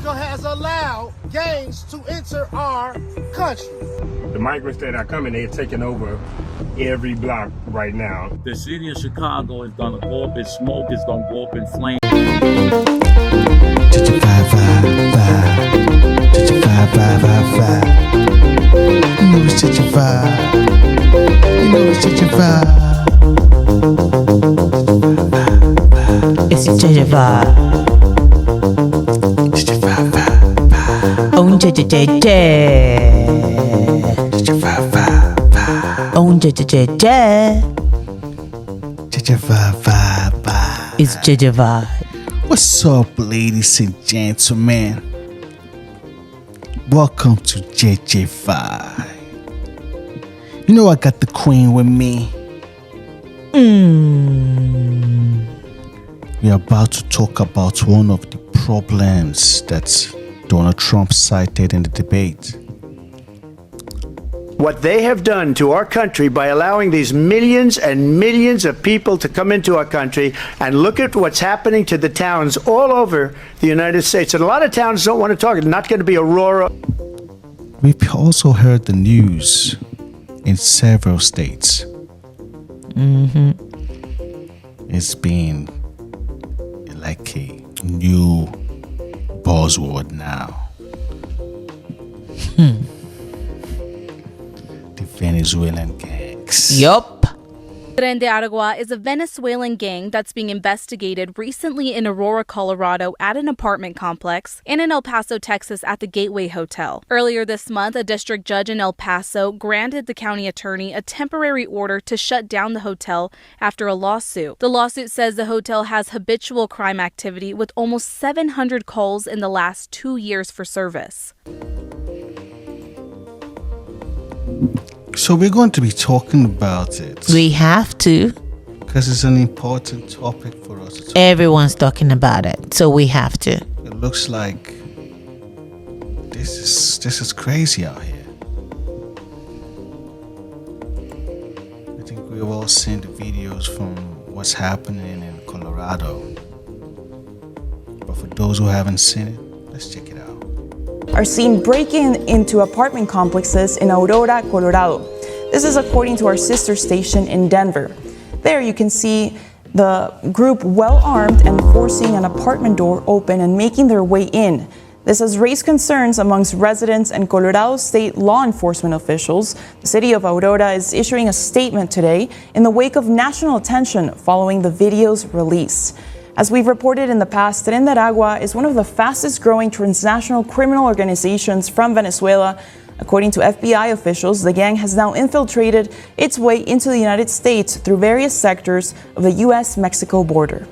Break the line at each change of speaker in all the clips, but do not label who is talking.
America has allowed gangs to enter our country.
The migrants that are coming, they're taking over every block right now.
The city of Chicago is gonna go up in smoke, it's gonna go up in flames.
You know it's such a vibe. You know it's such a vibe.
It's JEJE vibe.
Such a vibe.
Own JEJE.
Such a vibe.
Own JEJE.
Such a vibe.
It's JEJE vibe.
What's up, ladies and gentlemen? Welcome to JEJE Vibe. You know I got the queen with me. We are about to talk about one of the problems that Donald Trump cited in the debate.
What they have done to our country by allowing these millions and millions of people to come into our country, and look at what's happening to the towns all over the United States. And a lot of towns don't want to talk. It's not going to be Aurora.
We've also heard the news in several states. It's been like a new buzzword now. The Venezuelan gangs.
Yup.
Tren D'Arga is a Venezuelan gang that's being investigated recently in Aurora, Colorado at an apartment complex, and in El Paso, Texas at the Gateway Hotel. Earlier this month, a district judge in El Paso granted the county attorney a temporary order to shut down the hotel after a lawsuit. The lawsuit says the hotel has habitual crime activity with almost 700 calls in the last 2 years for service.
So we're going to be talking about it.
We have to.
Because it's an important topic for us to talk.
Everyone's talking about it, so we have to.
It looks like this is crazy out here. I think we've all seen the videos from what's happening in Colorado. But for those who haven't seen it, let's check it out.
Are seen breaking into apartment complexes in Aurora, Colorado. This is according to our sister station in Denver. There you can see the group well armed and forcing an apartment door open and making their way in. This has raised concerns amongst residents and Colorado state law enforcement officials. The city of Aurora is issuing a statement today in the wake of national attention following the video's release. As we've reported in the past, Tren D'Arga is one of the fastest growing transnational criminal organizations from Venezuela. According to FBI officials, the gang has now infiltrated its way into the United States through various sectors of the U.S.-Mexico border.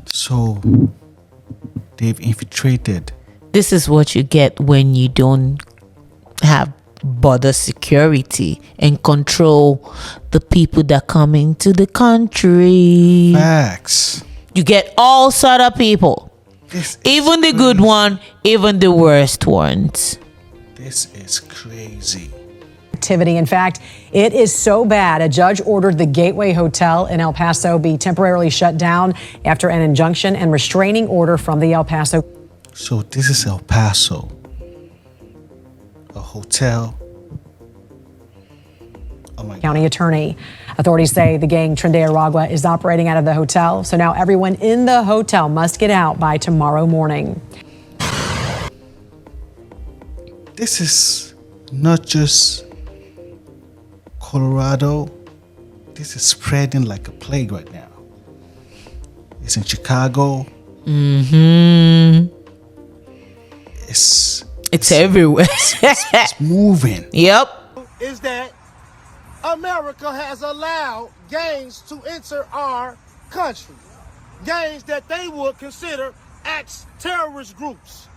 So they've infiltrated.
This is what you get when you don't have border security and control the people that come into the country.
Facts.
You get all sort of people, even the good one, even the worst ones.
This is crazy.
Activity. In fact, it is so bad, a judge ordered the Gateway Hotel in El Paso be temporarily shut down after an injunction and restraining order from the El Paso.
So this is El Paso. A hotel. Oh my
County attorney. Authorities say the gang Tren D'Arga is operating out of the hotel. So now everyone in the hotel must get out by tomorrow morning.
This is not just Colorado. This is spreading like a plague right now. It's in Chicago.
It's everywhere.
It's moving.
Yep.
Is that America has allowed gangs to enter our country. Gangs that they would consider terrorist groups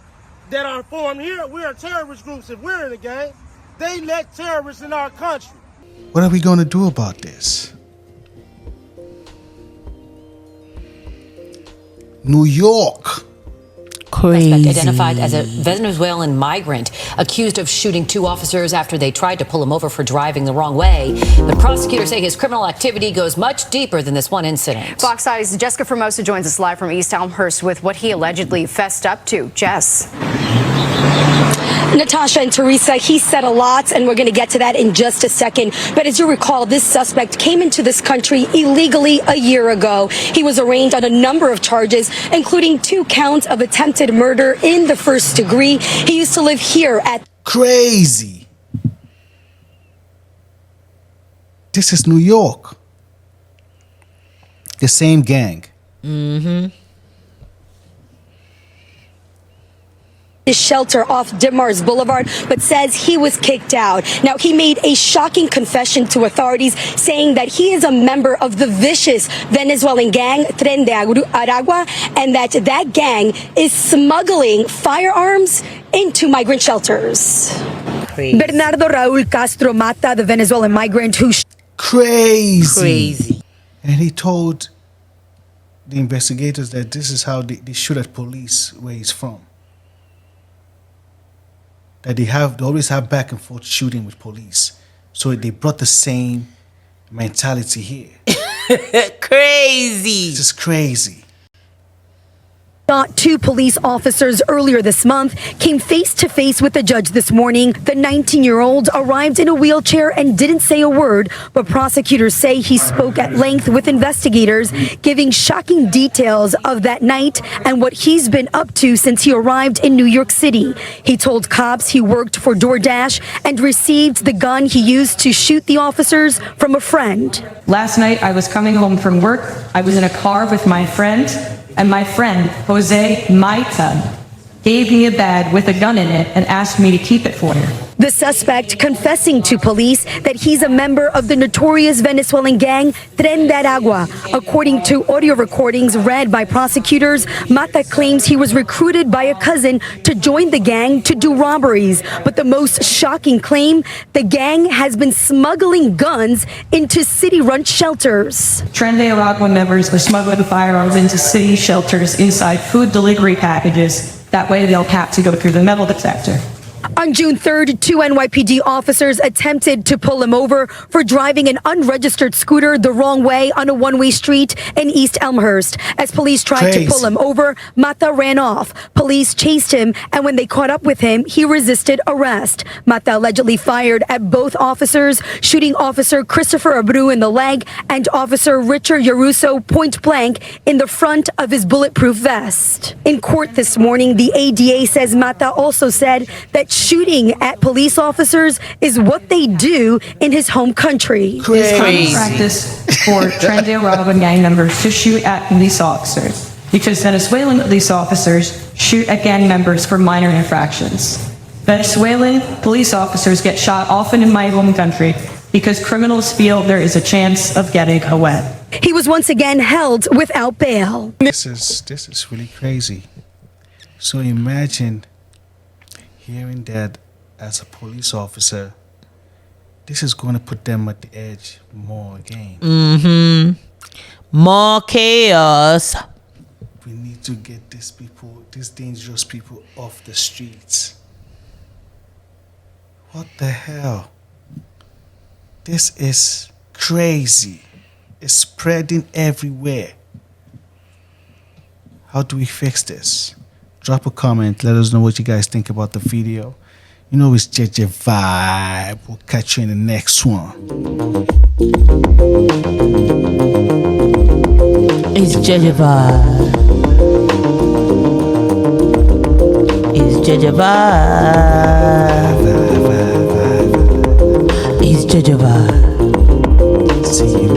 that are formed here. We are terrorist groups. If we're in a gang, they let terrorists in our country.
What are we going to do about this? New York.
Crazy.
Identified as a Venezuelan migrant, accused of shooting 2 officers after they tried to pull him over for driving the wrong way. But prosecutors say his criminal activity goes much deeper than this one incident.
Fox Eyes' Jessica Formosa joins us live from East Elmhurst with what he allegedly fessed up to. Jess.
Natasha and Teresa, he said a lot, and we're going to get to that in just a second. But as you recall, this suspect came into this country illegally a year ago. He was arraigned on a number of charges, including 2 counts of attempted murder in the first degree. He used to live here at...
Crazy. This is New York. The same gang.
Mm-hmm. His shelter off Dimars Boulevard, but says he was kicked out. Now, he made a shocking confession to authorities, saying that he is a member of the vicious Venezuelan gang Tren D'Arga, and that gang is smuggling firearms into migrant shelters.
Crazy.
Bernardo Raul Castro Mata, the Venezuelan migrant who...
Crazy. And he told the investigators that this is how they shoot at police where he's from. That they always have back and forth shooting with police. So they brought the same mentality here.
Crazy.
This is crazy.
2 police officers earlier this month came face to face with the judge this morning. The 19-year-old arrived in a wheelchair and didn't say a word, but prosecutors say he spoke at length with investigators, giving shocking details of that night and what he's been up to since he arrived in New York City. He told cops he worked for DoorDash and received the gun he used to shoot the officers from a friend.
Last night, I was coming home from work. I was in a car with my friend, and my friend, Jose Maita, gave me a bag with a gun in it and asked me to keep it for her.
The suspect confessing to police that he's a member of the notorious Venezuelan gang Tren D'Arga. According to audio recordings read by prosecutors, Mata claims he was recruited by a cousin to join the gang to do robberies. But the most shocking claim, the gang has been smuggling guns into city-run shelters.
Tren D'Arga members are smuggling firearms into city shelters inside food delivery packages. That way they'll have to go through the metal detector.
On June 3rd, 2 NYPD officers attempted to pull him over for driving an unregistered scooter the wrong way on a one-way street in East Elmhurst. As police tried to pull him over, Mata ran off. Police chased him, and when they caught up with him, he resisted arrest. Mata allegedly fired at both officers, shooting Officer Christopher Abreu in the leg and Officer Richard Yaruso point blank in the front of his bulletproof vest. In court this morning, the ADA says Mata also said that shooting at police officers is what they do in his home country.
It's common practice for Tren D'Arga gang members to shoot at police officers because Venezuelan police officers shoot at gang members for minor infractions. Venezuelan police officers get shot often in my home country because criminals feel there is a chance of getting away.
He was once again held without bail.
This is really crazy. So imagine hearing that as a police officer, this is going to put them at the edge more again.
Mm-hmm. More chaos.
We need to get these dangerous people off the streets. What the hell? This is crazy. It's spreading everywhere. How do we fix this? Drop a comment. Let us know what you guys think about the video. You know it's JEJE Vibe. We'll catch you in the next one.
It's JEJE Vibe. It's JEJE Vibe. It's JEJE Vibe.
See you.